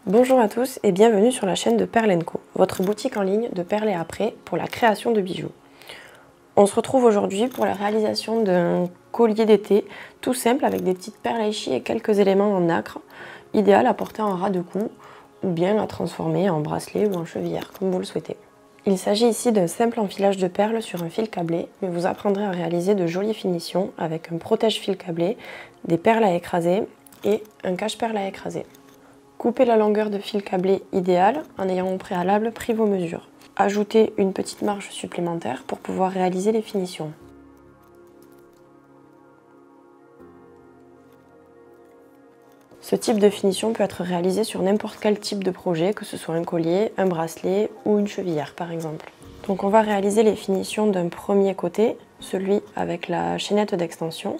Bonjour à tous et bienvenue sur la chaîne de Perle & Co, votre boutique en ligne de perles et apprêts pour la création de bijoux. On se retrouve aujourd'hui pour la réalisation d'un collier d'été tout simple avec des petites perles Aichi et quelques éléments en nacre, idéal à porter en ras de cou ou bien à transformer en bracelet ou en chevillère comme vous le souhaitez. Il s'agit ici d'un simple enfilage de perles sur un fil câblé, mais vous apprendrez à réaliser de jolies finitions avec un protège-fil câblé, des perles à écraser et un cache-perles à écraser. Coupez la longueur de fil câblé idéale en ayant au préalable pris vos mesures. Ajoutez une petite marge supplémentaire pour pouvoir réaliser les finitions. Ce type de finition peut être réalisé sur n'importe quel type de projet, que ce soit un collier, un bracelet ou une chevillère par exemple. Donc on va réaliser les finitions d'un premier côté, celui avec la chaînette d'extension,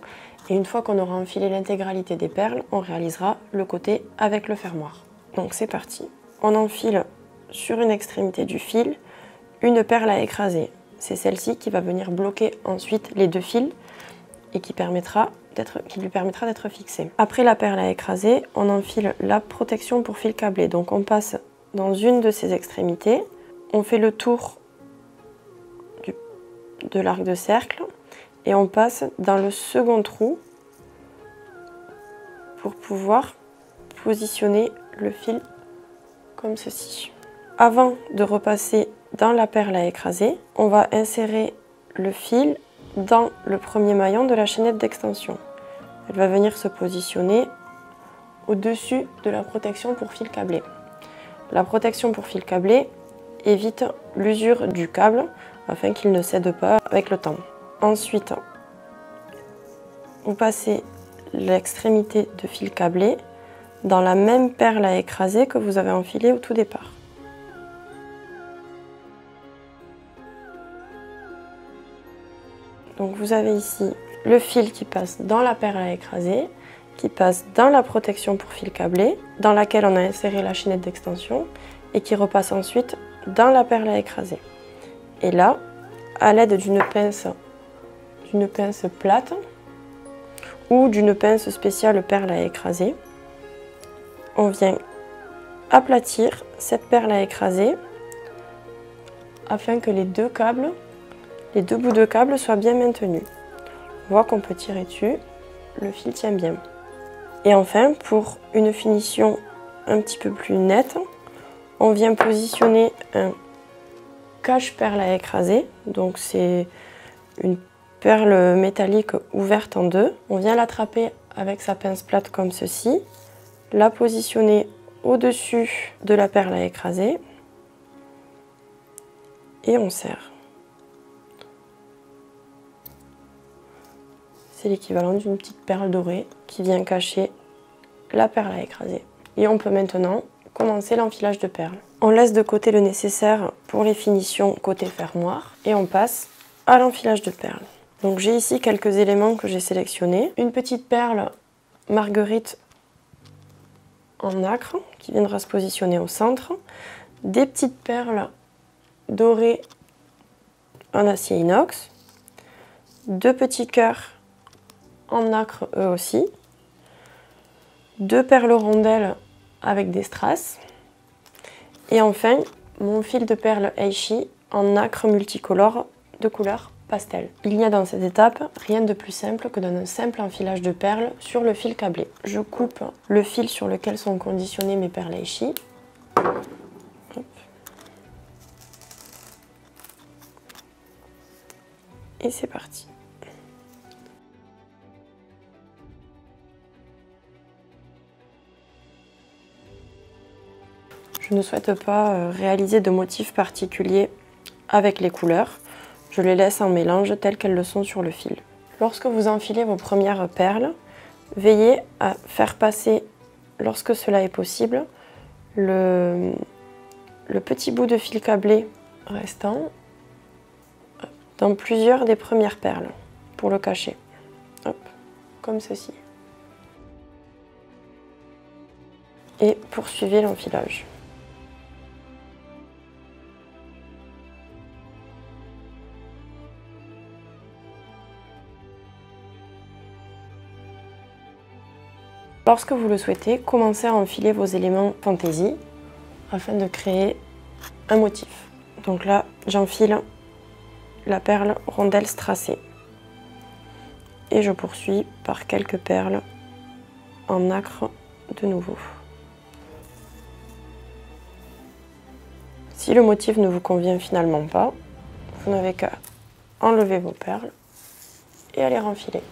et une fois qu'on aura enfilé l'intégralité des perles, on réalisera le côté avec le fermoir. Donc c'est parti. On enfile sur une extrémité du fil une perle à écraser. C'est celle-ci qui va venir bloquer ensuite les deux fils et qui lui permettra d'être fixée. Après la perle à écraser, on enfile la protection pour fil câblé. Donc on passe dans une de ces extrémités, on fait le tour de l'arc de cercle et on passe dans le second trou pour pouvoir positionner le fil comme ceci. Avant de repasser dans la perle à écraser, on va insérer le fil dans le premier maillon de la chaînette d'extension. Elle va venir se positionner au-dessus de la protection pour fil câblé. La protection pour fil câblé évite l'usure du câble afin qu'il ne cède pas avec le temps. Ensuite, vous passez l'extrémité de fil câblé dans la même perle à écraser que vous avez enfilée au tout départ. Donc vous avez ici le fil qui passe dans la perle à écraser, qui passe dans la protection pour fil câblé, dans laquelle on a inséré la chaînette d'extension et qui repasse ensuite dans la perle à écraser. Et là, à l'aide d'une pince plate ou d'une pince spéciale perle à écraser, on vient aplatir cette perle à écraser afin que les deux bouts de câble soient bien maintenus. On voit qu'on peut tirer dessus, le fil tient bien. Et enfin, pour une finition un petit peu plus nette, on vient positionner un cache-perle à écraser. Donc c'est une perle métallique ouverte en deux. On vient l'attraper avec sa pince plate comme ceci, la positionner au-dessus de la perle à écraser et on serre. C'est l'équivalent d'une petite perle dorée qui vient cacher la perle à écraser. Et on peut maintenant commencer l'enfilage de perles. On laisse de côté le nécessaire pour les finitions côté fermoir et on passe à l'enfilage de perles. Donc j'ai ici quelques éléments que j'ai sélectionnés. Une petite perle marguerite en nacre qui viendra se positionner au centre. Des petites perles dorées en acier inox. Deux petits cœurs en nacre eux aussi. Deux perles rondelles avec des strass. Et enfin, mon fil de perles Aichi en nacre multicolore de couleur pastel. Il n'y a dans cette étape rien de plus simple que d'un simple enfilage de perles sur le fil câblé. Je coupe le fil sur lequel sont conditionnées mes perles Aichi. Hop. Et c'est parti. Je ne souhaite pas réaliser de motifs particuliers avec les couleurs. Je les laisse en mélange telles qu'elles le sont sur le fil. Lorsque vous enfilez vos premières perles, veillez à faire passer, lorsque cela est possible, le petit bout de fil câblé restant dans plusieurs des premières perles pour le cacher. Hop, comme ceci. Et poursuivez l'enfilage. Lorsque vous le souhaitez, commencez à enfiler vos éléments fantaisie afin de créer un motif. Donc là, j'enfile la perle rondelle strassée et je poursuis par quelques perles en nacre de nouveau. Si le motif ne vous convient finalement pas, vous n'avez qu'à enlever vos perles et à les renfiler.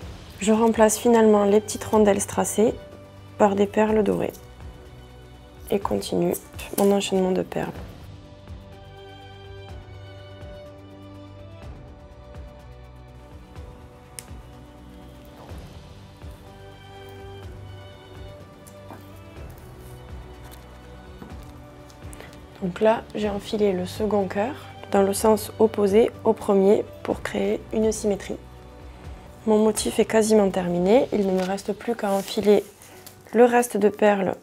Je remplace finalement les petites rondelles strassées par des perles dorées et continue mon enchaînement de perles. Donc là, j'ai enfilé le second cœur dans le sens opposé au premier pour créer une symétrie. Mon motif est quasiment terminé, il ne me reste plus qu'à enfiler le reste de perles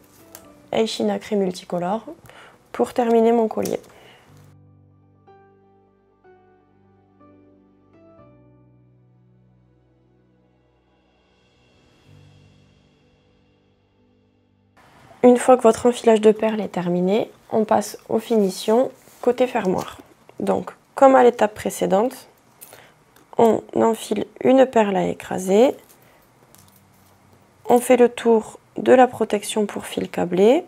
Aishi nacré multicolore pour terminer mon collier. Une fois que votre enfilage de perles est terminé, on passe aux finitions côté fermoir. Donc, comme à l'étape précédente, on enfile une perle à écraser, on fait le tour de la protection pour fil câblé.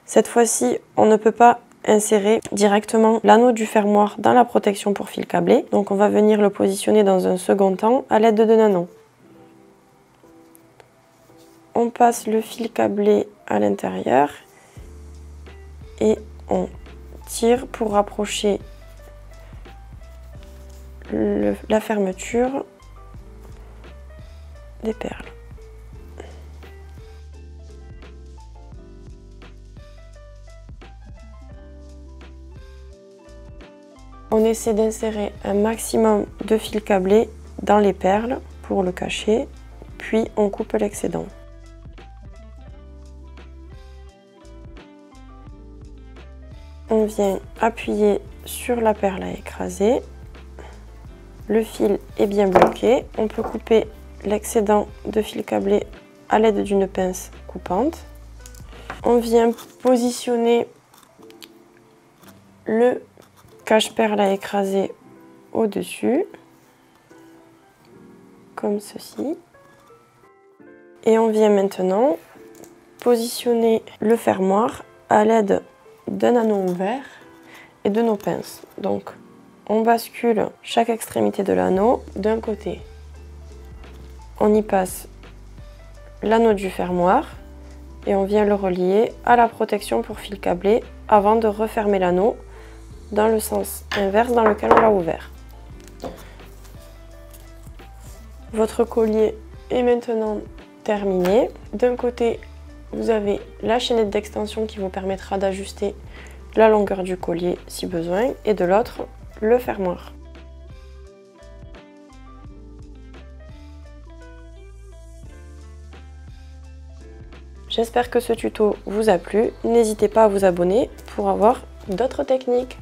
Cette fois-ci, on ne peut pas insérer directement l'anneau du fermoir dans la protection pour fil câblé, donc on va venir le positionner dans un second temps à l'aide d'un anneau. On passe le fil câblé à l'intérieur et on tire pour rapprocher la fermeture des perles. On essaie d'insérer un maximum de fil câblé dans les perles pour le cacher, puis on coupe l'excédent. On vient appuyer sur la perle à écraser. Le fil est bien bloqué. On peut couper l'excédent de fil câblé à l'aide d'une pince coupante. On vient positionner le cache-perle à écraser au-dessus, comme ceci. Et on vient maintenant positionner le fermoir à l'aide d'un anneau ouvert et de nos pinces. Donc on bascule chaque extrémité de l'anneau d'un côté. On y passe l'anneau du fermoir et on vient le relier à la protection pour fil câblé avant de refermer l'anneau dans le sens inverse dans lequel on l'a ouvert. Votre collier est maintenant terminé. D'un côté, vous avez la chaînette d'extension qui vous permettra d'ajuster la longueur du collier si besoin, et de l'autre, le fermoir. J'espère que ce tuto vous a plu. N'hésitez pas à vous abonner pour avoir d'autres techniques.